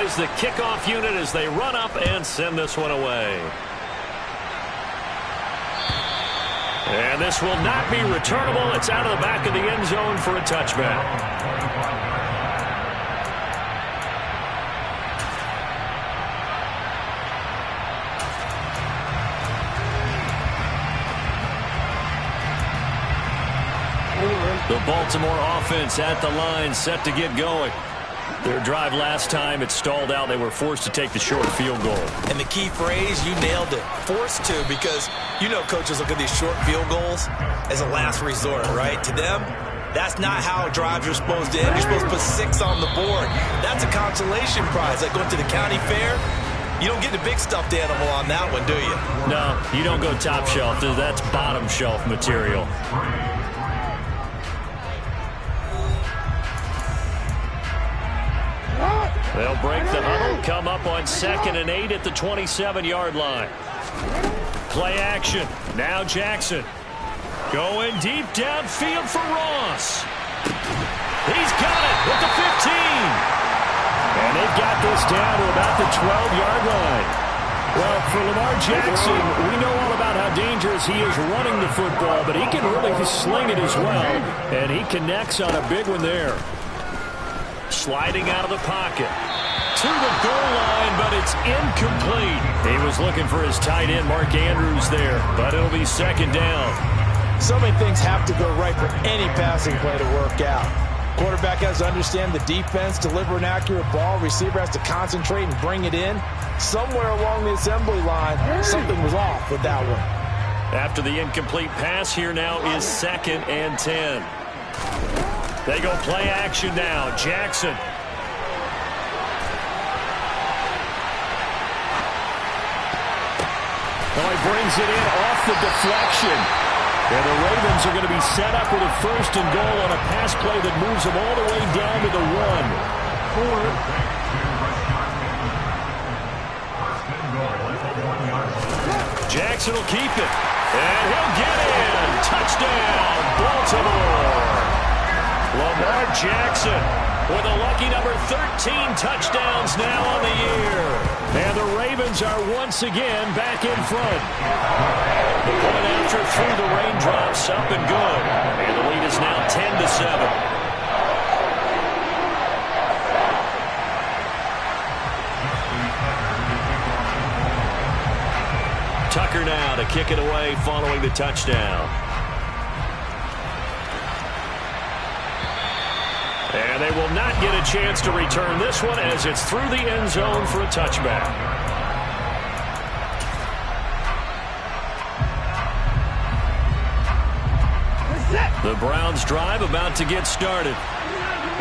deploys the kickoff unit as they run up and send this one away. And this will not be returnable. It's out of the back of the end zone for a touchback. The Baltimore offense at the line, set to get going. Their drive last time, it stalled out. They were forced to take the short field goal. And the key phrase, you nailed it. Forced to, because you know coaches look at these short field goals as a last resort, right? To them, that's not how drives are supposed to end. You're supposed to put 6 on the board. That's a consolation prize. Like going to the county fair, you don't get the big stuffed animal on that one, do you? No, you don't go top shelf. That's bottom shelf material. They'll break the huddle, come up on 2nd and 8 at the 27-yard line. Play action. Now Jackson. Going deep downfield for Ross. He's got it with the 15. And they've got this down to about the 12-yard line. Well, for Lamar Jackson, we know all about how dangerous he is running the football, but he can really sling it as well, and he connects on a big one there. Sliding out of the pocket to the goal line, but it's incomplete. He was looking for his tight end, Mark Andrews, there, but it'll be 2nd down. So many things have to go right for any passing play to work out. Quarterback has to understand the defense, deliver an accurate ball. Receiver has to concentrate and bring it in. Somewhere along the assembly line, something was off with that one. After the incomplete pass, here now is 2nd and 10. They go play action now. Jackson. Well, he brings it in off the deflection. And the Ravens are going to be set up with a 1st and goal on a pass play that moves them all the way down to the 1. Jackson will keep it. And he'll get in. Touchdown, Baltimore. Lamar Jackson with a lucky number 13 touchdowns now on the year. And the Ravens are once again back in front. The point after through the raindrops, up and good. And the lead is now 10-7. Tucker now to kick it away following the touchdown. And they will not get a chance to return this one as it's through the end zone for a touchback. The Browns drive about to get started.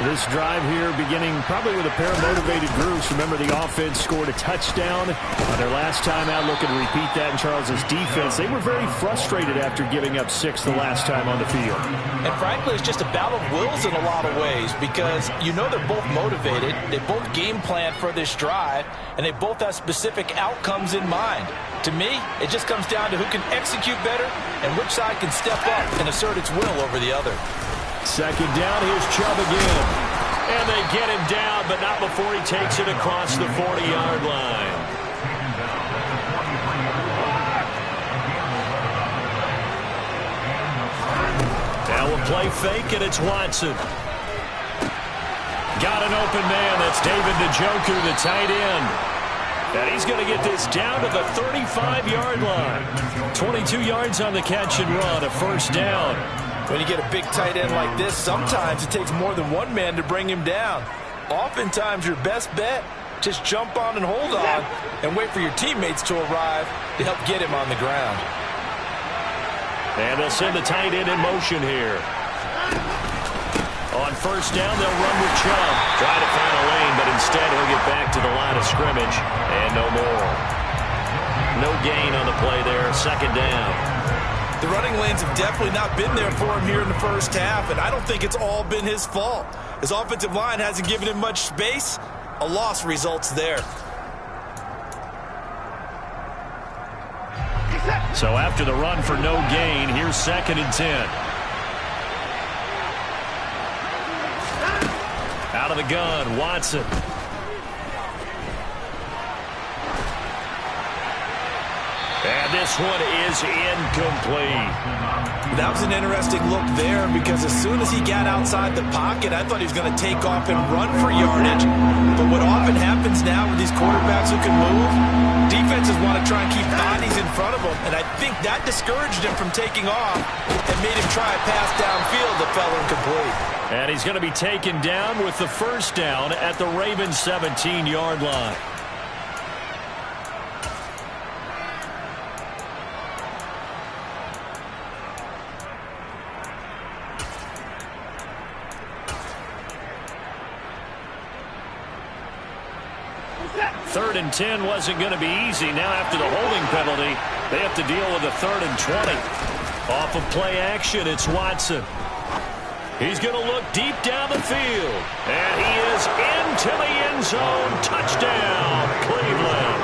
This drive here beginning probably with a pair of motivated groups. Remember, the offense scored a touchdown on their last time out. Looking to repeat that in Charles's defense. They were very frustrated after giving up 6 the last time on the field. And frankly, it's just a battle of wills in a lot of ways, because you know they're both motivated. They both game plan for this drive, and they both have specific outcomes in mind. To me, it just comes down to who can execute better and which side can step up and assert its will over the other. 2nd down, here's Chubb again. And they get him down, but not before he takes it across the 40-yard line. Now we'll play fake, and it's Watson. Got an open man. That's David Njoku, the tight end. And he's going to get this down to the 35-yard line. 22 yards on the catch and run, a 1st down. When you get a big tight end like this, sometimes it takes more than one man to bring him down. Oftentimes, your best bet, just jump on and hold on and wait for your teammates to arrive to help get him on the ground. And they'll send the tight end in motion here. On 1st down, they'll run with Chubb. Try to find a lane, but instead he'll get back to the line of scrimmage, and no more. No gain on the play there, 2nd down. The running lanes have definitely not been there for him here in the first half, and I don't think it's all been his fault. His offensive line hasn't given him much space. A loss results there. So after the run for no gain, here's 2nd and 10. Out of the gun, Watson. this one is incomplete. That was an interesting look there because as soon as he got outside the pocket, I thought he was going to take off and run for yardage. But what often happens now with these quarterbacks who can move, defenses want to try and keep bodies in front of them. And I think that discouraged him from taking off and made him try a pass downfield that fell incomplete. And he's going to be taken down with the first down at the Ravens' 17-yard line. Third and 10 wasn't going to be easy. Now after the holding penalty, they have to deal with a 3rd and 20. Off of play action, it's Watson. He's going to look deep down the field. And he is into the end zone. Touchdown, Cleveland.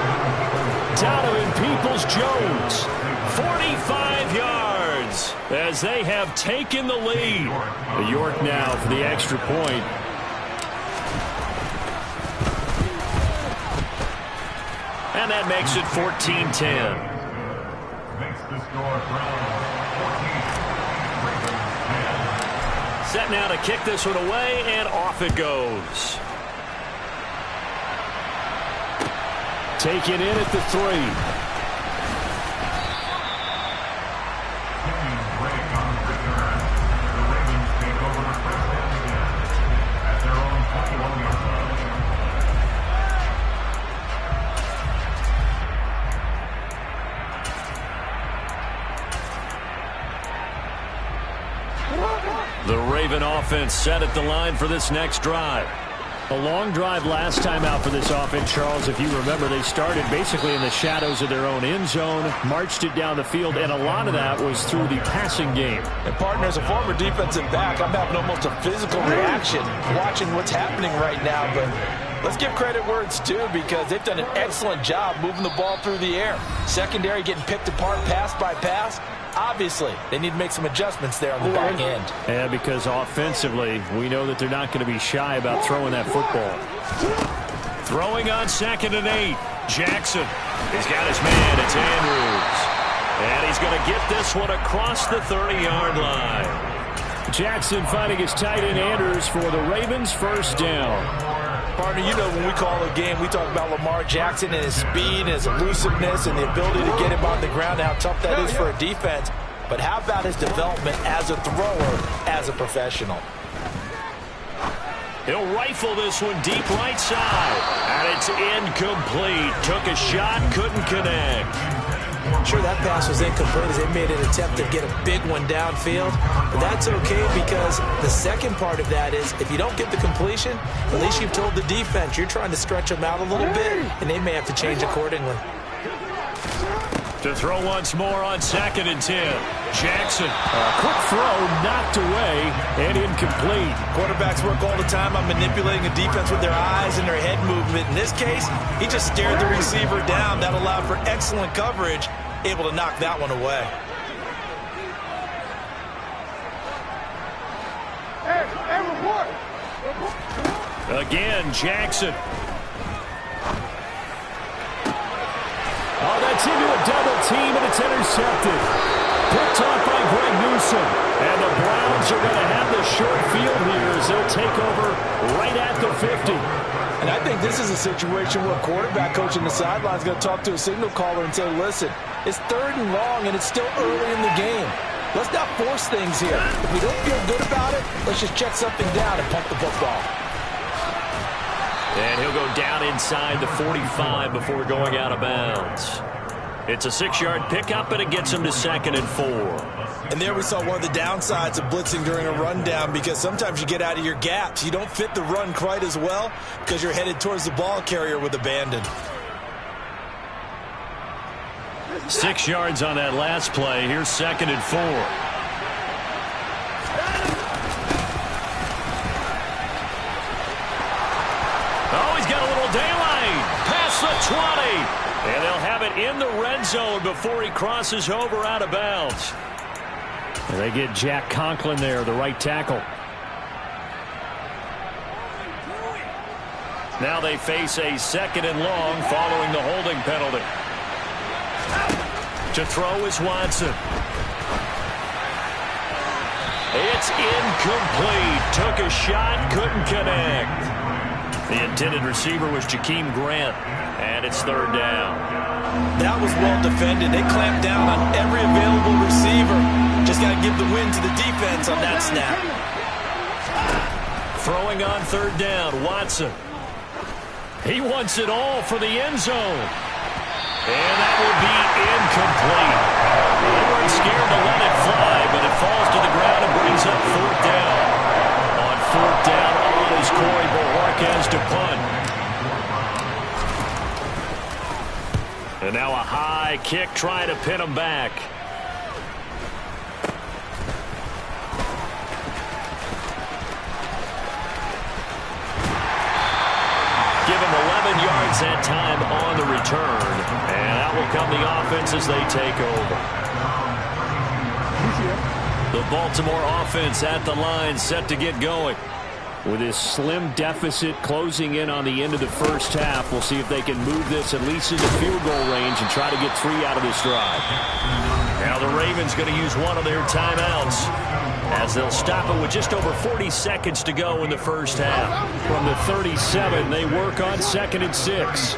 Donovan Peoples-Jones, 45 yards as they have taken the lead. York now for the extra point. And that makes it 14-10. Set now to kick this one away, and off it goes. Taken in at the 3. The Raven offense set at the line for this next drive. A long drive last time out for this offense, Charles. If you remember, they started basically in the shadows of their own end zone, marched it down the field, and a lot of that was through the passing game. And partner, as a former defensive back, I'm having almost a physical reaction watching what's happening right now. But let's give credit where it's due because they've done an excellent job moving the ball through the air. Secondary getting picked apart pass by pass. Obviously, they need to make some adjustments there on the back end. Yeah, because offensively, we know that they're not going to be shy about throwing that football. Throwing on 2nd and 8. Jackson. He's got his man. It's Andrews. And he's going to get this one across the 30-yard line. Jackson finding his tight end Andrews for the Ravens' first down. Partner, you know when we call a game, we talk about Lamar Jackson and his speed and his elusiveness and the ability to get him on the ground and how tough that is for a defense. But how about his development as a thrower, as a professional? He'll rifle this one deep right side. And it's incomplete. Took a shot, couldn't connect. Sure, that pass was incomplete as they made an attempt to get a big one downfield. But that's okay because the second part of that is if you don't get the completion, at least you've told the defense you're trying to stretch them out a little bit, and they may have to change accordingly. To throw once more on 2nd and 10. Jackson. A quick throw knocked away and incomplete. Quarterbacks work all the time on manipulating a defense with their eyes and their head movement. In this case, he just stared the receiver down. That allowed for excellent coverage, able to knock that one away. Again, Jackson. Oh, that's into a double team, and it's intercepted. Picked off by Greg Newsom. And the Browns are going to have the short field here as they'll take over right at the 50. And I think this is a situation where a quarterback coach on the sideline is going to talk to a signal caller and say, listen, it's 3rd and long, and it's still early in the game. Let's not force things here. If we don't feel good about it, let's just check something down and punt the football. And he'll go down inside the 45 before going out of bounds. It's a 6-yard pickup, and it gets him to 2nd and 4. And there we saw one of the downsides of blitzing during a rundown because sometimes you get out of your gaps. You don't fit the run quite as well because you're headed towards the ball carrier with abandon. 6 yards on that last play. Here's 2nd and 4. Oh, he's got a little daylight. Past the 20. And they'll have it in the red zone before he crosses over out of bounds. And they get Jack Conklin there, the right tackle. Now they face a 2nd and long following the holding penalty. To throw is Watson. It's incomplete. Took a shot, couldn't connect. The intended receiver was Jakeem Grant, and it's third down. That was well defended. They clamped down on every available receiver. Just got to give the win to the defense on that snap. Throwing on third down, Watson. He wants it all for the end zone. And that will be incomplete. They weren't scared to let it fly, but it falls to the ground and brings up fourth down. On fourth down, on is Corey Bojorquez to punt. And now a high kick trying to pin him back. Give him 11 yards that time on the return. And that will come the offense as they take over. The Baltimore offense at the line, set to get going. With this slim deficit closing in on the end of the first half, we'll see if they can move this at least into field goal range and try to get 3 out of this drive. Now the Ravens going to use one of their timeouts as they'll stop it with just over 40 seconds to go in the first half. From the 37, they work on 2nd and 6.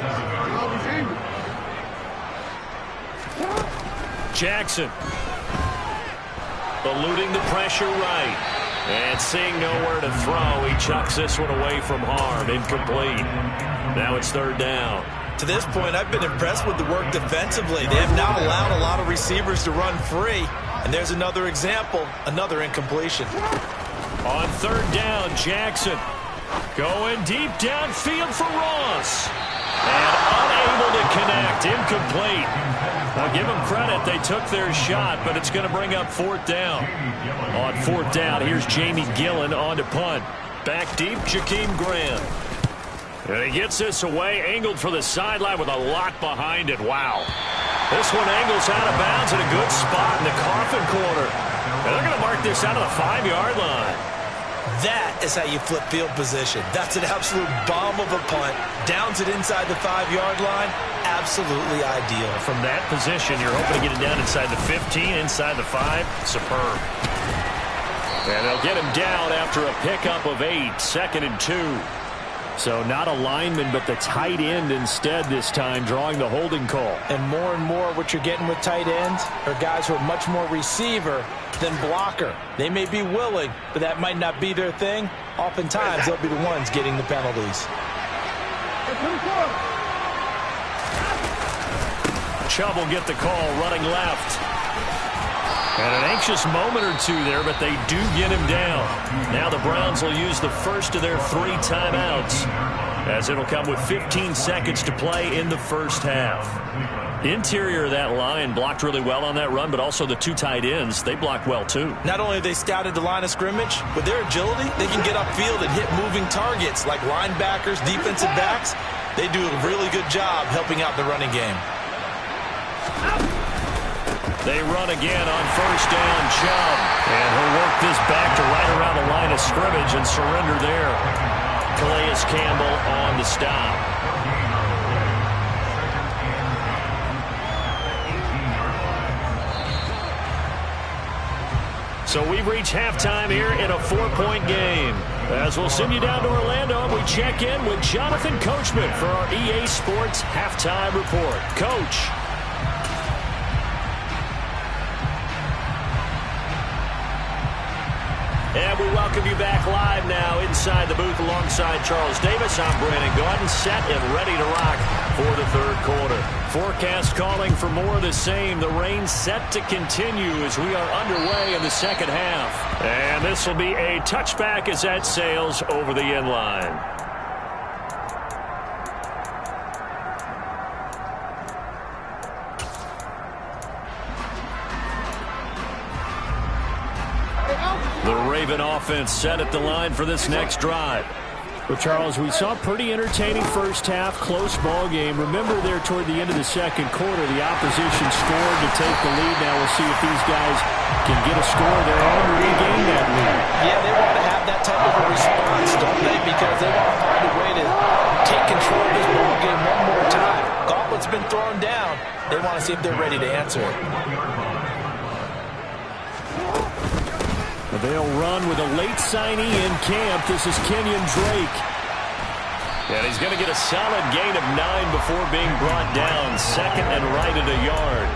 Jackson. Eluding the pressure right. And seeing nowhere to throw, he chucks this one away from harm. Incomplete. Now it's third down. To this point, I've been impressed with the work defensively. They have not allowed a lot of receivers to run free. And there's another example, another incompletion. On third down, Jackson going deep downfield for Ross. And unable to connect. Incomplete. Now give them credit. They took their shot, but it's going to bring up fourth down. On fourth down, here's Jamie Gillen on to punt. Back deep, Jakeem Grant. And he gets this away, angled for the sideline with a lot behind it. Wow. This one angles out of bounds in a good spot in the coffin corner. And they're going to mark this out of the 5-yard line. That is how you flip field position. That's an absolute bomb of a punt. Downs it inside the 5-yard line. Absolutely ideal. From that position, you're hoping to get it down inside the 15, inside the 5. Superb. And they'll get him down after a pickup of 8, 2nd and 2. So not a lineman, but the tight end instead this time, drawing the holding call. And more what you're getting with tight ends are guys who are much more receiver than blocker. They may be willing, but that might not be their thing. Oftentimes, they'll be the ones getting the penalties. Chubb will get the call, running left. And an anxious moment or two there, but they do get him down. Now the Browns will use the first of their 3 timeouts, as it'll come with 15 seconds to play in the first half. The interior of that line blocked really well on that run, but also the 2 tight ends, they blocked well too. Not only have they scouted the line of scrimmage, with their agility, they can get upfield and hit moving targets like linebackers, defensive backs. They do a really good job helping out the running game. They run again on first down, Chubb. And he'll work this back to right around the line of scrimmage and surrender there. Calais Campbell on the stop. So we've reached halftime here in a 4-point game. As we'll send you down to Orlando, and we check in with Jonathan Coachman for our EA Sports Halftime Report. Coach. And we welcome you back live now inside the booth alongside Charles Davis. I'm Brandon Gordon, set and ready to rock for the third quarter. Forecast calling for more of the same. The rain set to continue as we are underway in the second half. And this will be a touchback as that sails over the end line. The Raven offense set at the line for this next drive. Well, Charles, we saw a pretty entertaining first half, close ball game. Remember there toward the end of the second quarter, the opposition scored to take the lead. Now we'll see if these guys can get a score of their own and regain that lead. Yeah, they want to have that type of a response, don't they? Because they want to find a way to take control of this ball game one more time. Gauntlet's been thrown down. They want to see if they're ready to answer it. They'll run with a late signee in camp. This is Kenyon Drake. And he's going to get a solid gain of 9 before being brought down. Second and right at a yard.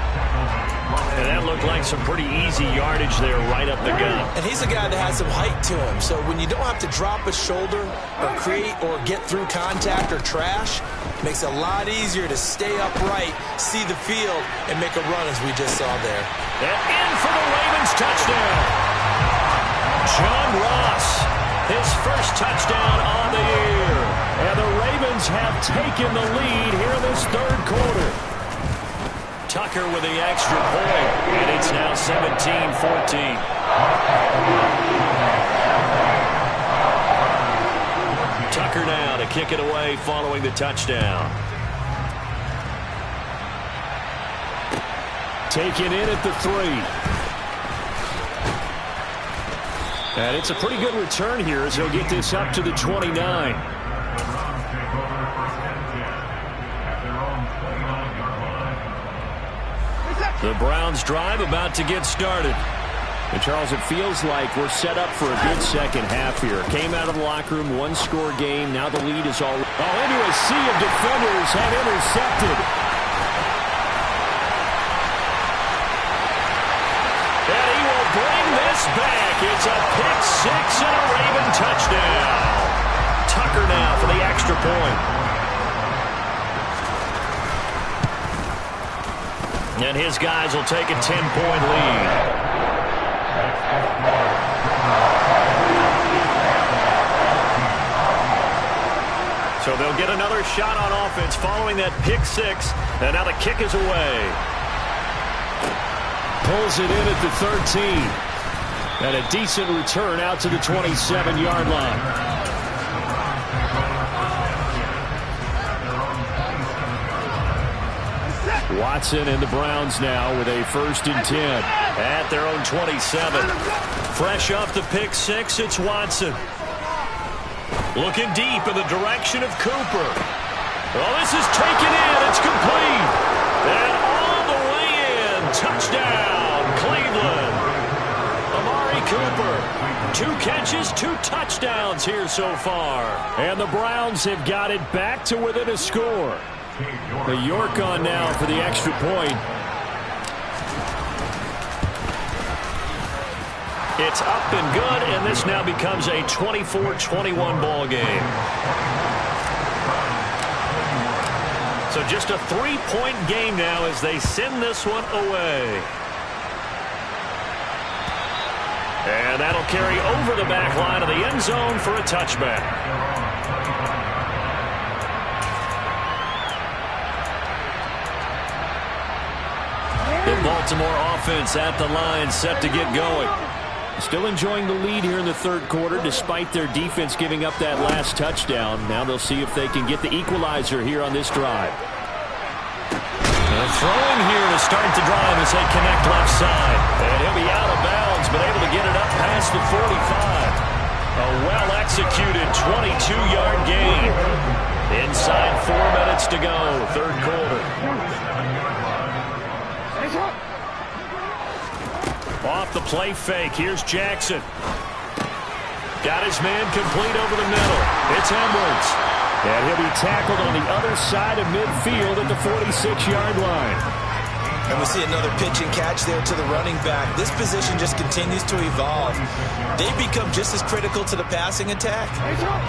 And that looked like some pretty easy yardage there right up the gut. And he's a guy that has some height to him. So when you don't have to drop a shoulder or create or get through contact or trash, it makes it a lot easier to stay upright, see the field, and make a run as we just saw there. And in for the Ravens touchdown. John Ross, his first touchdown on the year. And the Ravens have taken the lead here in this third quarter. Tucker with the extra point, and it's now 17-14. Tucker now to kick it away following the touchdown. Taken in at the 3. And it's a pretty good return here as he'll get this up to the 29. The Browns drive about to get started. And Charles, it feels like we're set up for a good second half here. Came out of the locker room, one-score game. Now the lead is all into a sea of defenders had intercepted. And he will bring this back. It's a pick six and a Raven touchdown. Tucker now for the extra point. And his guys will take a 10-point lead. So they'll get another shot on offense following that pick six. And now the kick is away. Pulls it in at the 13. And a decent return out to the 27-yard line. Watson and the Browns now with a 1st and 10 at their own 27. Fresh off the pick six, it's Watson. Looking deep in the direction of Cooper. Well, this is taken in. It's complete. And all the way in. Touchdown, Cleveland. Amari Cooper. 2 catches, 2 touchdowns here so far. And the Browns have got it back to within a score. The York on now for the extra point. It's up and good, and this now becomes a 24-21 ball game. So just a 3-point game now as they send this one away. And that'll carry over the back line of the end zone for a touchback. The Baltimore offense at the line, set to get going. Still enjoying the lead here in the third quarter despite their defense giving up that last touchdown. Now they'll see if they can get the equalizer here on this drive. And throwing here to start the drive as they connect left side. And he'll be out of bounds, but able to get it up past the 45. A well-executed 22-yard gain. Inside 4 minutes to go, third quarter. Off the play fake. Here's Jackson. Got his man complete over the middle. It's Edwards. And he'll be tackled on the other side of midfield at the 46-yard line. And we see another pitch and catch there to the running back. This position just continues to evolve. They become just as critical to the passing attack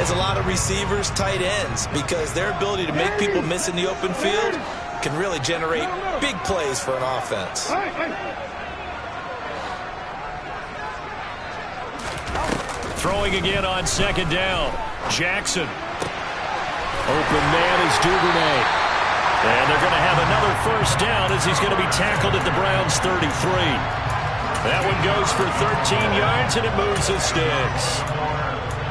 as a lot of receivers, tight ends, because their ability to make people miss in the open field can really generate big plays for an offense. Throwing again on second down. Jackson. Open man is Duvernay. And they're going to have another first down as he's going to be tackled at the Browns' 33. That one goes for 13 yards, and it moves the sticks.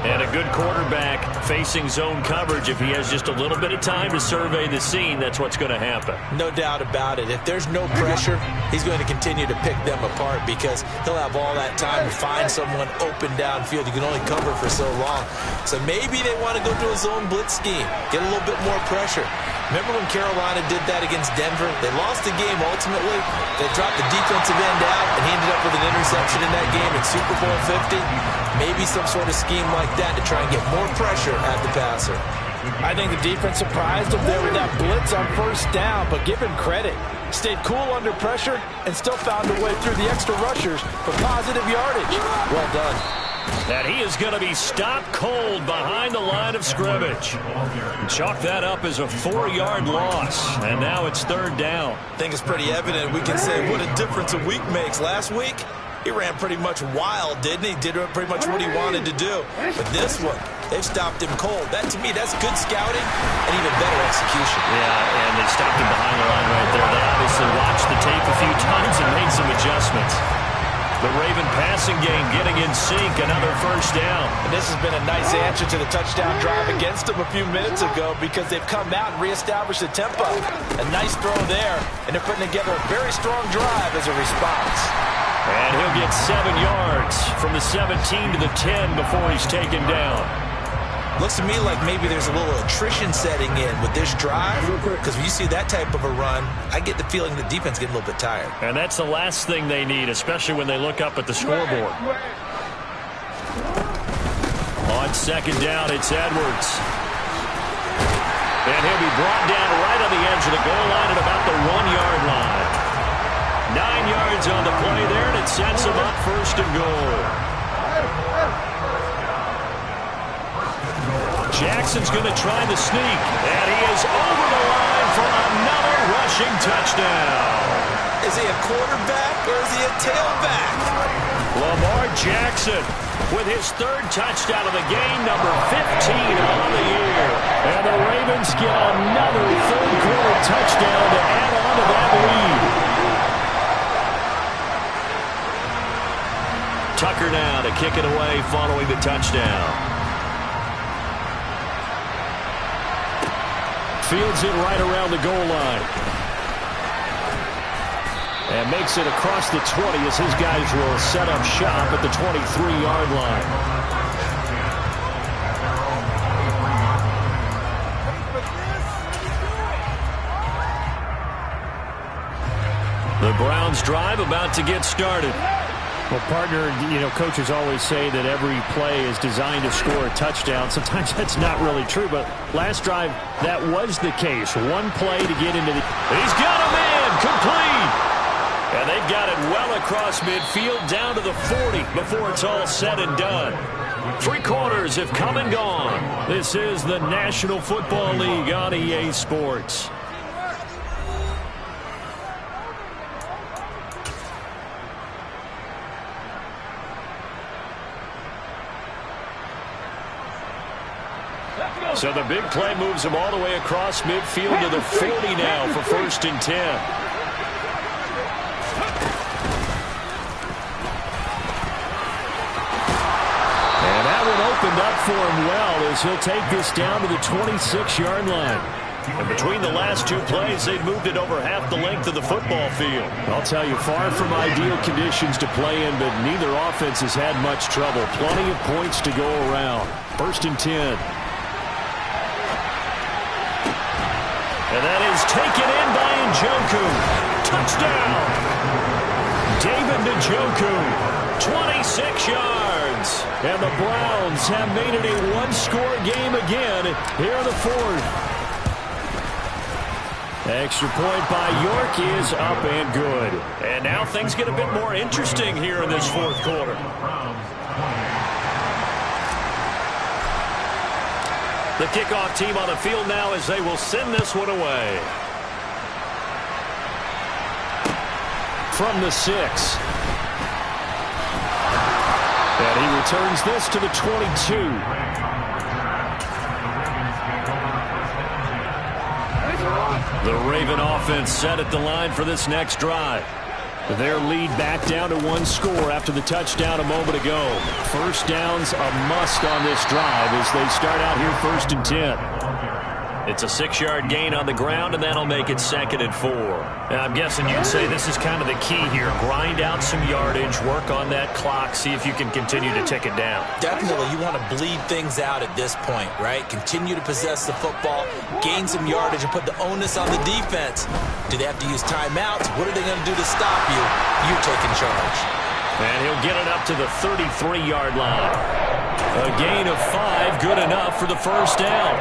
And a good quarterback facing zone coverage, if he has just a little bit of time to survey the scene, that's what's going to happen. No doubt about it. If there's no pressure, he's going to continue to pick them apart because he'll have all that time to find someone open downfield. You can only cover for so long. So maybe they want to go to a zone blitz scheme, get a little bit more pressure. Remember when Carolina did that against Denver? They lost the game ultimately. They dropped the defensive end out, and he ended up with an interception in that game in Super Bowl 50. Maybe some sort of scheme like that to try and get more pressure at the passer. I think the defense surprised him there with that blitz on first down, but give him credit. Stayed cool under pressure and still found a way through the extra rushers for positive yardage. Well done. And he is going to be stopped cold behind the line of scrimmage. Chalk that up as a 4-yard loss, and now it's third down. I think it's pretty evident. We can say what a difference a week makes. Last week, he ran pretty much wild, didn't he? Did pretty much what he wanted to do. But this one, they've stopped him cold. That, to me, that's good scouting and even better execution. Yeah, and they stopped him behind the line right there. They obviously watched the tape a few times and made some adjustments. The Raven passing game getting in sync, another first down. And this has been a nice answer to the touchdown drive against them a few minutes ago because they've come out and reestablished the tempo. A nice throw there, and they're putting together a very strong drive as a response. And he'll get 7 yards from the 17 to the 10 before he's taken down. Looks to me like maybe there's a little attrition setting in with this drive, because when you see that type of a run, I get the feeling the defense getting a little bit tired. And that's the last thing they need, especially when they look up at the scoreboard. On second down, it's Edwards. And he'll be brought down right on the edge of the goal line at about the 1-yard line. 9 yards on the play there, and it sets him up first and goal. Jackson's going to try the sneak, and he is over the line for another rushing touchdown. Is he a quarterback or is he a tailback? Lamar Jackson with his third touchdown of the game, number 15 on the year. And the Ravens get another third-quarter touchdown to add on to that lead. Tucker now to kick it away following the touchdown. Fields it right around the goal line. And makes it across the 20 as his guys will set up shop at the 23-yard line. The Browns drive about to get started. Well, partner, coaches always say that every play is designed to score a touchdown. Sometimes that's not really true, but last drive, that was the case. One play to get into the... He's got a man, complete! And they've got it well across midfield, down to the 40 before it's all said and done. 3 quarters have come and gone. This is the National Football League on EA Sports. So the big play moves him all the way across midfield to the 40 now for first and 10. And that one opened up for him well as he'll take this down to the 26-yard line. And between the last 2 plays, they've moved it over half the length of the football field. I'll tell you, far from ideal conditions to play in, but neither offense has had much trouble. Plenty of points to go around. First and 10. And that is taken in by Njoku. Touchdown! David Njoku, 26 yards. And the Browns have made it a one-score game again here in the fourth. Extra point by York is up and good. And now things get a bit more interesting here in this fourth quarter. The kickoff team on the field now as they will send this one away. From the 6. And he returns this to the 22. The Raven offense set at the line for this next drive. Their lead back down to one score after the touchdown a moment ago. First down's a must on this drive as they start out here 1st and 10. It's a 6-yard gain on the ground, and that'll make it 2nd and 4. Now, I'm guessing you'd say this is kind of the key here. Grind out some yardage, work on that clock, see if you can continue to tick it down. Definitely, you want to bleed things out at this point, right? Continue to possess the football, gain some yardage, and put the onus on the defense. Do they have to use timeouts? What are they going to do to stop you? You're taking charge. And he'll get it up to the 33-yard line. A gain of 5, good enough for the first down.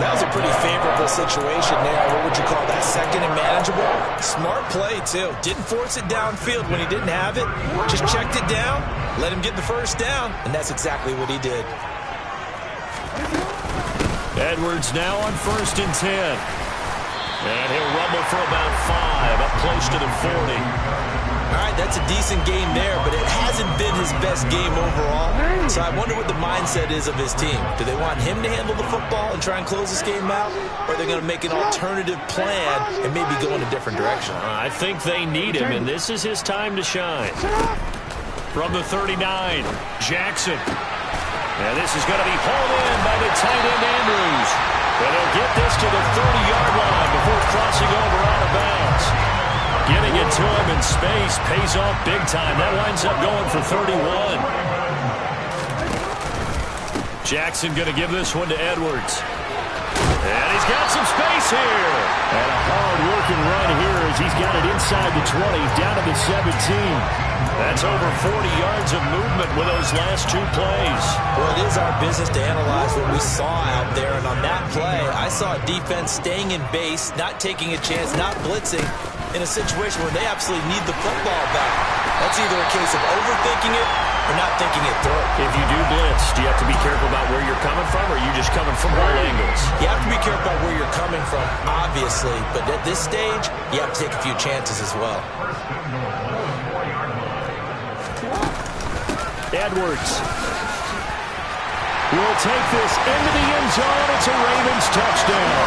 That was a pretty favorable situation there. What would you call that? 2nd and manageable? Smart play, too. Didn't force it downfield when he didn't have it. Just checked it down, let him get the first down, and that's exactly what he did. Edwards now on 1st and 10. And he'll rumble for about 5, up close to the 40. All right, that's a decent game there, but it hasn't been his best game overall. So I wonder what the mindset is of his team. Do they want him to handle the football and try and close this game out? Or are they going to make an alternative plan and maybe go in a different direction? I think they need him, and this is his time to shine. From the 39, Jackson. And this is going to be hauled in by the tight end, Andrews. And he'll get this to the 30-yard line before crossing over out of bounds. Getting it to him in space pays off big time. That winds up going for 31. Jackson going to give this one to Edwards. And he's got some space here. And a hard-working run here as he's got it inside the 20, down to the 17. That's over 40 yards of movement with those last 2 plays. Well, it is our business to analyze what we saw out there. And on that play, I saw a defense staying in base, not taking a chance, not blitzing, in a situation where they absolutely need the football back. That's either a case of overthinking it or not thinking it through. If you do blitz, do you have to be careful about where you're coming from, or are you just coming from all angles? You have to be careful about where you're coming from, obviously, but at this stage, you have to take a few chances as well. Edwards will take this into the end zone. It's a Ravens touchdown.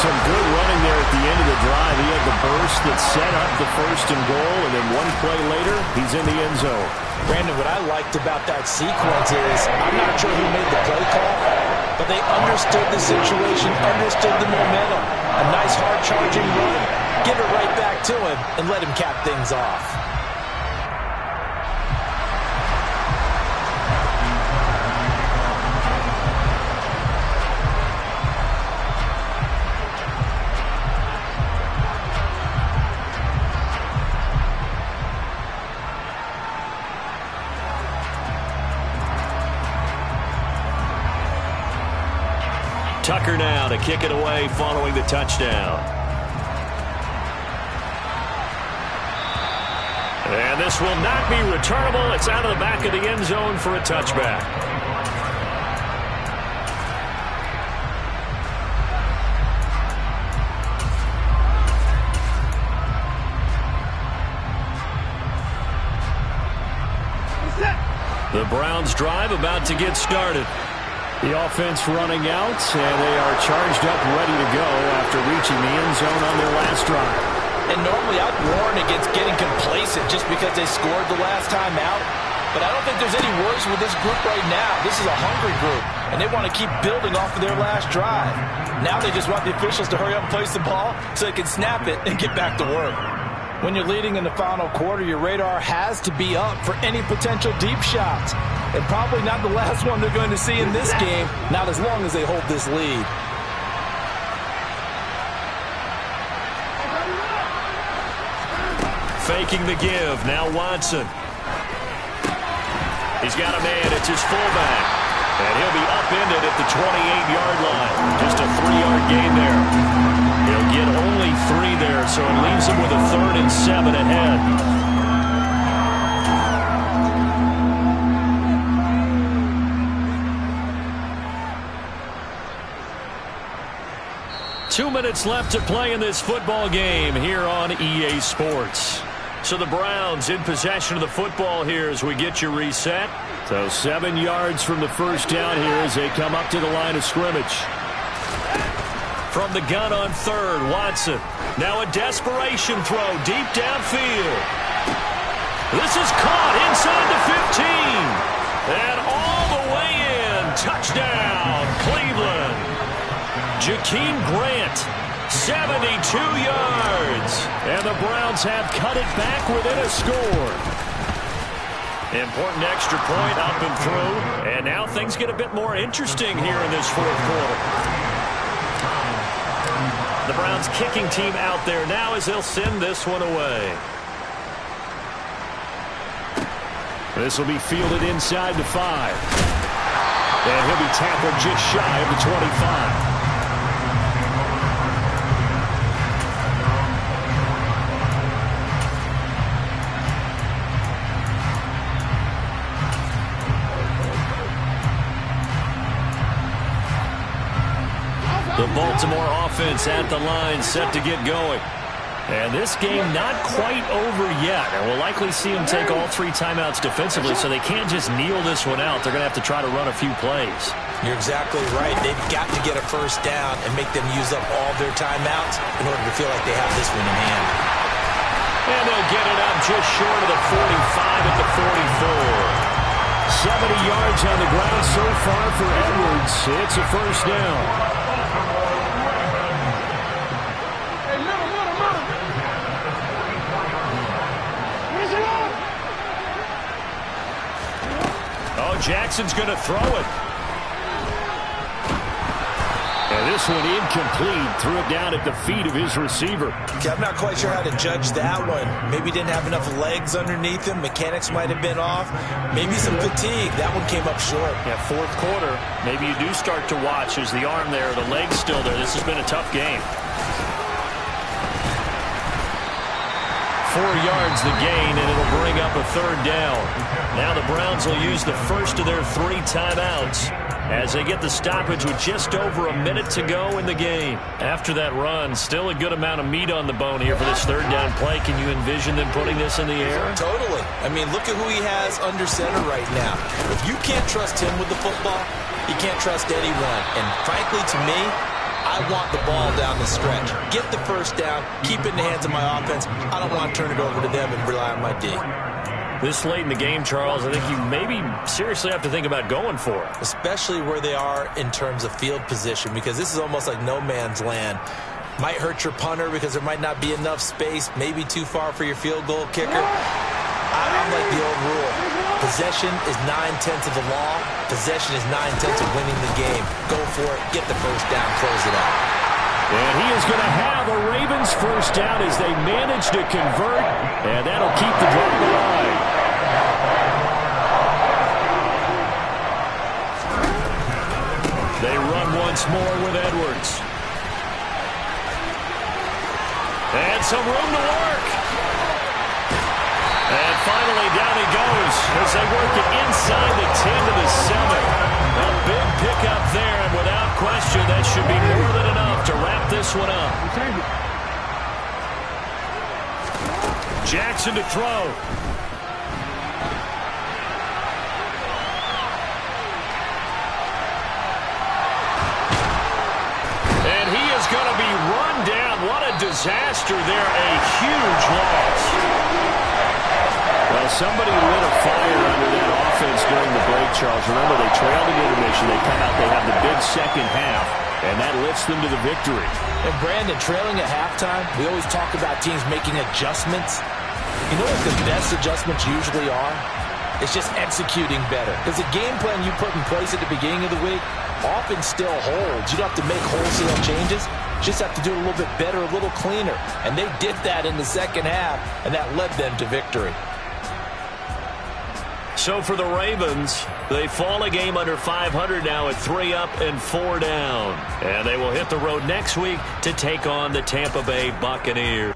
Some good running there at the end of the drive. He had the burst that set up the 1st and goal, and then one play later, he's in the end zone. Brandon, what I liked about that sequence is I'm not sure who made the play call, but they understood the situation, understood the momentum. A nice hard-charging run, give it right back to him, and let him cap things off. Tucker now to kick it away following the touchdown. And this will not be returnable. It's out of the back of the end zone for a touchback. The Browns drive about to get started. The offense running out, and they are charged up, ready to go after reaching the end zone on their last drive. And normally I'd warn against getting complacent just because they scored the last time out. But I don't think there's any worries with this group right now. This is a hungry group, and they want to keep building off of their last drive. Now they just want the officials to hurry up and place the ball so they can snap it and get back to work. When you're leading in the final quarter, your radar has to be up for any potential deep shots. And probably not the last one they're going to see in this game, not as long as they hold this lead. Faking the give. Now Watson. He's got a man. It's his fullback. And he'll be upended at the 28-yard line. Just a 3-yard gain there. He'll get only 3 there, so it leaves him with a 3rd and 7 ahead. 2 minutes left to play in this football game here on EA Sports. So the Browns in possession of the football here as we get you reset. So 7 yards from the first down here as they come up to the line of scrimmage. From the gun on third, Watson. Now a desperation throw deep downfield. This is caught inside the 15. And all the way in. Touchdown, Cleveland. Jakeem Grant, 72 yards. And the Browns have cut it back within a score. Important extra point up and through. And now things get a bit more interesting here in this fourth quarter. The Browns kicking team out there now as they'll send this one away. This will be fielded inside the 5. And he'll be tackled just shy of the 25. The Baltimore offense at the line, set to get going. And this game not quite over yet. And we'll likely see them take all 3 timeouts defensively, so they can't just kneel this one out. They're going to have to try to run a few plays. You're exactly right. They've got to get a first down and make them use up all their timeouts in order to feel like they have this one in hand. And they'll get it up just short of the 45 at the 44. 70 yards on the ground so far for Edwards. It's a first down. Jackson's going to throw it. And this one incomplete. Threw it down at the feet of his receiver. Okay, I'm not quite sure how to judge that one. Maybe didn't have enough legs underneath him. Mechanics might have been off. Maybe some fatigue. That one came up short. Yeah, fourth quarter. Maybe you do start to watch. Is the arm there? The leg's still there? This has been a tough game. 4 yards the gain, and it'll bring up a third down. Now the Browns will use the first of their 3 timeouts as they get the stoppage with just over a minute to go in the game. After that run, still a good amount of meat on the bone here for this third down play. Can you envision them putting this in the air? Totally. I mean, look at who he has under center right now. If you can't trust him with the football, you can't trust anyone. And frankly, to me, I want the ball down the stretch. Get the first down. Keep it in the hands of my offense. I don't want to turn it over to them and rely on my D. This late in the game, Charles, I think you maybe seriously have to think about going for it. Especially where they are in terms of field position, because this is almost like no man's land. Might hurt your punter because there might not be enough space, maybe too far for your field goal kicker. I'm like the old rule. Possession is 9/10 of the law. Possession is 9/10 of winning the game. Go for it. Get the first down. Close it out. And he is going to have a Ravens first down as they manage to convert. And that'll keep the drive alive. They run once more with Edwards. And some room to work. And finally, down he goes as they work it inside the 10 to the 7. A big pickup there, and without question, that should be more than enough to wrap this one up. Jackson to throw. And he is going to be run down. What a disaster there. A huge loss. Well, somebody lit a fire under that offense during the break, Charles. Remember, they trailed in intermission. They come out, they have the big second half, and that lifts them to the victory. And, Brandon, trailing at halftime, we always talk about teams making adjustments. You know what the best adjustments usually are? It's just executing better. Because the game plan you put in place at the beginning of the week often still holds. You don't have to make wholesale changes. You just have to do it a little bit better, a little cleaner. And they did that in the second half, and that led them to victory. So for the Ravens, they fall a game under 500 now at 3 up and 4 down. And they will hit the road next week to take on the Tampa Bay Buccaneers.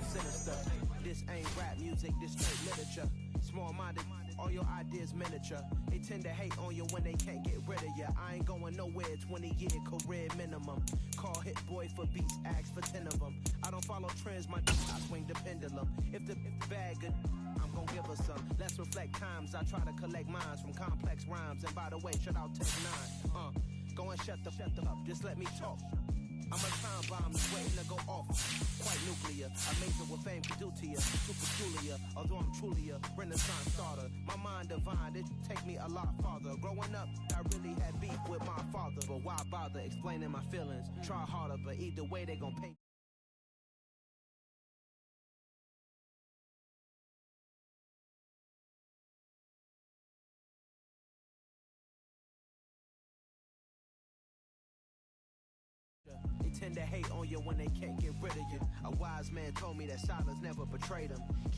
sinister. This ain't rap music, this straight literature. Small-minded, all your ideas miniature. They tend to hate on you when they can't get rid of you. I ain't going nowhere, 20-year career minimum. Call Hit Boy for beats, ask for 10 of them. I don't follow trends, my I swing the pendulum. If the bag good, I'm gon' give her some. Let's reflect times, I try to collect minds from complex rhymes. And by the way, shout out Tech 9. Go and shut the up, just let me talk. I'm a time bomb that's waiting to go off. Quite nuclear, amazing what fame can do to you. Too peculiar, although I'm truly a renaissance starter. My mind divine, it take me a lot farther. Growing up, I really had beef with my father. But why bother explaining my feelings? Try harder, but either way they gon' pay. They tend to hate on you when they can't get rid of you. A wise man told me that silence never betrayed him. Keep